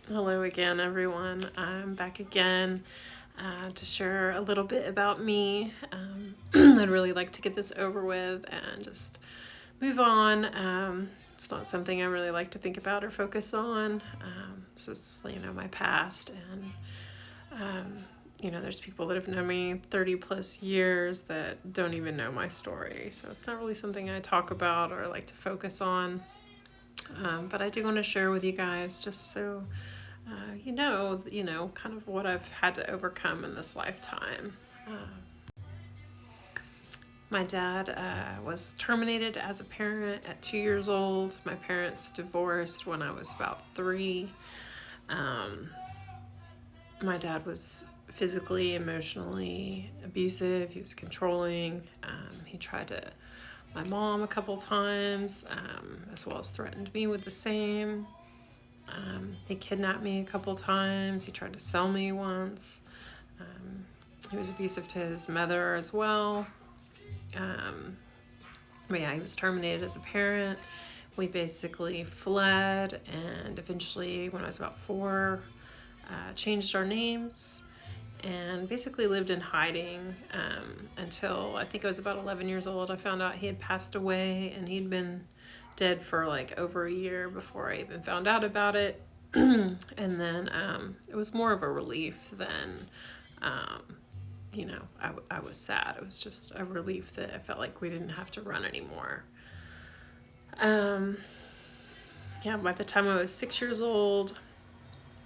Hello again, everyone. I'm back again to share a little bit about me. I'd really like to get this over with and just move on. It's not something I really like to think about or focus on. This is, my past. And there's people that have known me 30 plus years that don't even know my story. So it's not really something I talk about or like to focus on. But I do want to share with you guys just so kind of what I've had to overcome in this lifetime. My dad was terminated as a parent at 2 years old. My parents divorced when I was about 3. My dad was physically, emotionally abusive. He was controlling. He tried to my mom a couple times, as well as threatened me with the same. He kidnapped me a couple times. He tried to sell me once. He was abusive to his mother as well. But yeah, he was terminated as a parent. We basically fled, and eventually, when I was about 4, changed our names and basically lived in hiding until I think I was about 11 years old. I found out he had passed away, and he'd been dead for like over a year before I even found out about it. And then it was more of a relief than, I was sad. It was just a relief that I felt like we didn't have to run anymore. Yeah, by the time I was 6 years old,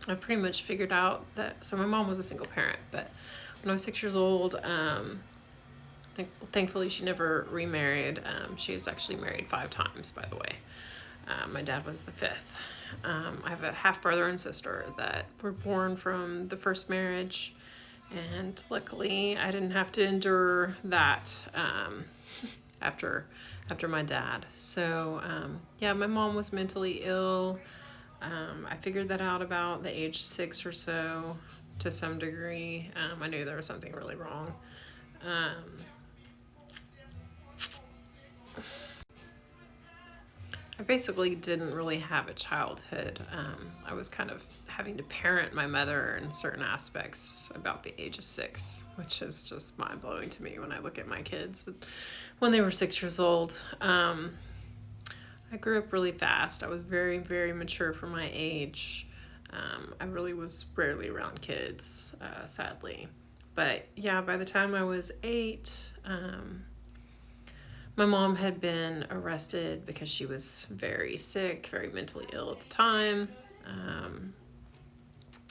I pretty much figured out that, so my mom was a single parent, but when I was 6 years old, thankfully she never remarried. She was actually married 5 times, by the way. My dad was the 5th. I have a half brother and sister that were born from the first marriage, and luckily I didn't have to endure that after my dad. So yeah, my mom was mentally ill. I figured that out about the age 6 or so to some degree. I knew there was something really wrong. I basically didn't really have a childhood. I was kind of having to parent my mother in certain aspects about the age of 6, which is just mind blowing to me when I look at my kids when they were 6 years old. I grew up really fast. I was very, very mature for my age. I really was rarely around kids, sadly. But yeah, by the time I was 8, my mom had been arrested because she was very sick, very mentally ill at the time.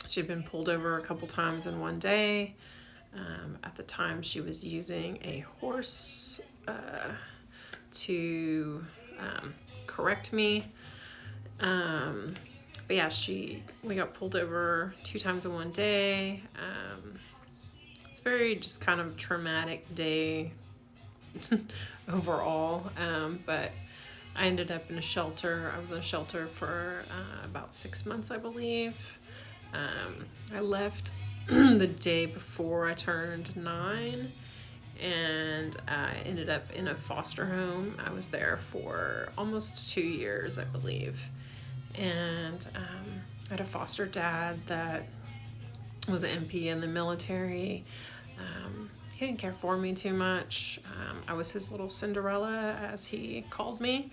She'd been pulled over a couple times in one day. At the time, she was using a horse to correct me. But yeah, we got pulled over 2 times in one day. It's very just kind of traumatic day overall. But I ended up in a shelter. I was in a shelter for about 6 months, I believe. I left the day before I turned 9, and I ended up in a foster home. I was there for almost 2 years, I believe. And I had a foster dad that was an MP in the military. He didn't care for me too much. I was his little Cinderella, as he called me.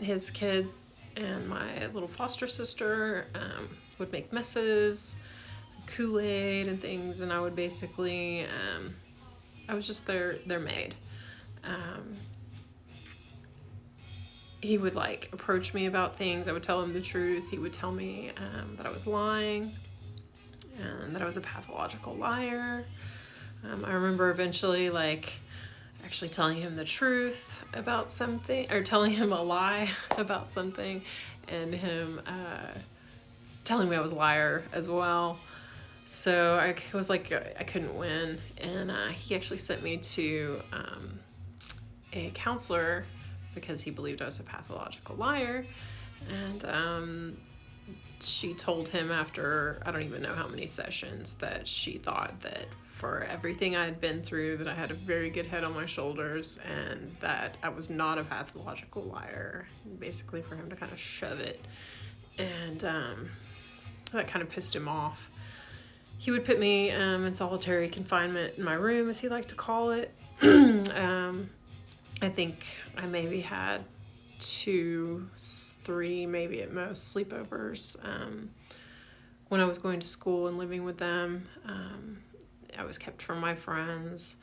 His kid and my little foster sister would make messes, Kool-Aid and things, and I would basically, I was just their maid. He would like approach me about things. I would tell him the truth. He would tell me that I was lying and that I was a pathological liar. I remember eventually actually telling him the truth about something, or telling him a lie about something, and him telling me I was a liar as well. So I was like, I couldn't win. And he actually sent me to a counselor because he believed I was a pathological liar. And she told him after, I don't even know how many sessions, that she thought that for everything I had been through, that I had a very good head on my shoulders, and that I was not a pathological liar. Basically for him to kind of shove it. And and that kind of pissed him off. He would put me in solitary confinement in my room, as he liked to call it. I think I maybe had 2, 3, maybe at most, sleepovers when I was going to school and living with them. I was kept from my friends.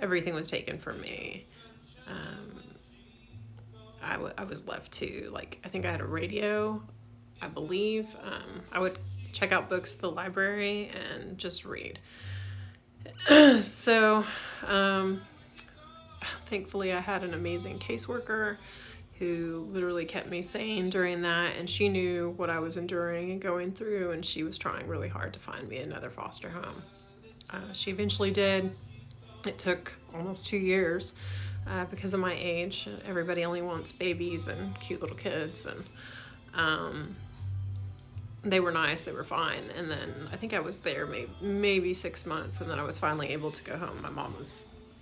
Everything was taken from me. I was left to, like, I think I had a radio, I believe. I would check out books at the library and just read. So, thankfully I had an amazing caseworker who literally kept me sane during that, and she knew what I was enduring and going through, and she was trying really hard to find me another foster home. She eventually did. It took almost 2 years because of my age. Everybody only wants babies and cute little kids, and they were nice, they were fine. And then I think I was there maybe 6 months, and then I was finally able to go home. My mom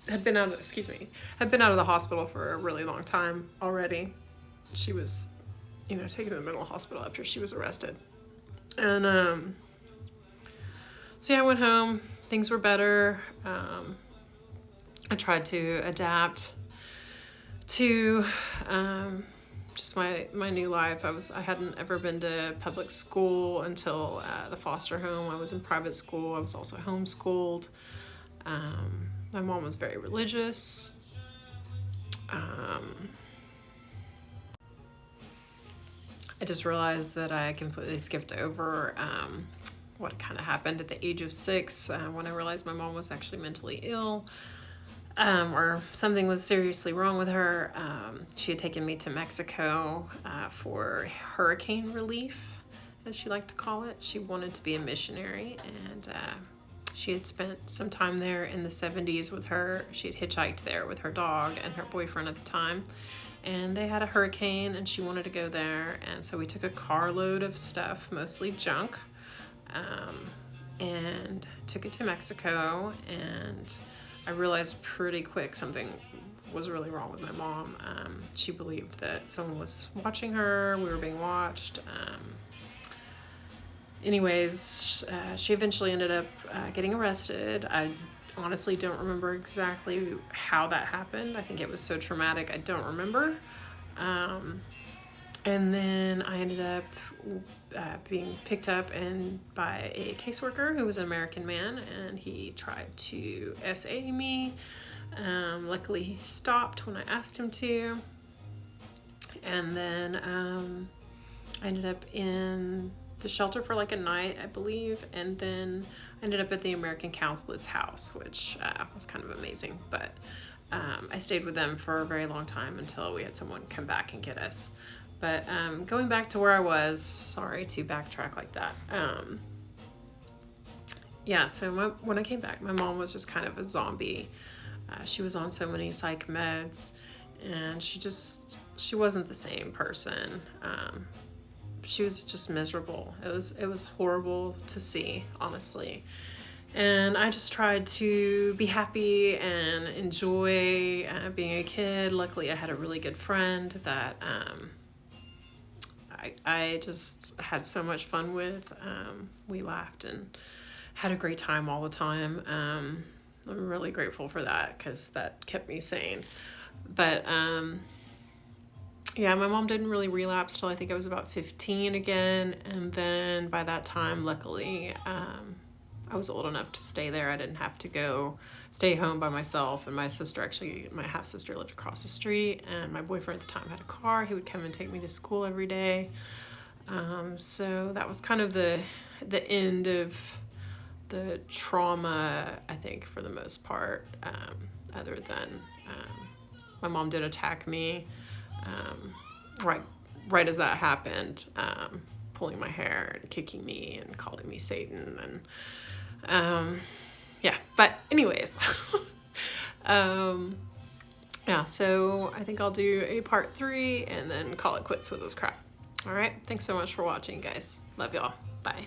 had been out of the hospital for a really long time already. She was, taken to the mental hospital after she was arrested. And so yeah, I went home. Things were better. I tried to adapt to just my new life. I hadn't ever been to public school until the foster home. I was in private school. I was also homeschooled. My mom was very religious. I just realized that I completely skipped over what kind of happened at the age of 6 when I realized my mom was actually mentally ill. Or something was seriously wrong with her. She had taken me to Mexico for hurricane relief, as she liked to call it. She wanted to be a missionary, and she had spent some time there in the 70s with her. She had hitchhiked there with her dog and her boyfriend at the time, and they had a hurricane, and she wanted to go there. And so we took a carload of stuff, mostly junk, and took it to Mexico. And I realized pretty quick something was really wrong with my mom. She believed that someone was watching her. We were being watched. Anyways, she eventually ended up getting arrested. I honestly don't remember exactly how that happened. I think it was so traumatic, I don't remember. And then I ended up being picked up by a caseworker who was an American man, and he tried to SA me. Luckily, he stopped when I asked him to. And then I ended up in the shelter for like a night, I believe, and then I ended up at the American Consulate's house, which was kind of amazing. But I stayed with them for a very long time until we had someone come back and get us. But going back to where I was, sorry to backtrack like that. So when I came back, my mom was just kind of a zombie. She was on so many psych meds, and she wasn't the same person. She was just miserable. It was horrible to see, honestly. And I just tried to be happy and enjoy being a kid. Luckily, I had a really good friend that I just had so much fun with. We laughed and had a great time all the time. I'm really grateful for that, because that kept me sane. But my mom didn't really relapse till I think I was about 15 again. And then by that time, luckily, I was old enough to stay there. I didn't have to stay home by myself. And my half-sister lived across the street, and my boyfriend at the time had a car. He would come and take me to school every day. So that was kind of the end of the trauma, I think, for the most part, other than my mom did attack me right as that happened, pulling my hair and kicking me and calling me Satan. And but anyways, so I think I'll do a part 3 and then call it quits with this crap. All right, thanks so much for watching, guys. Love y'all. Bye.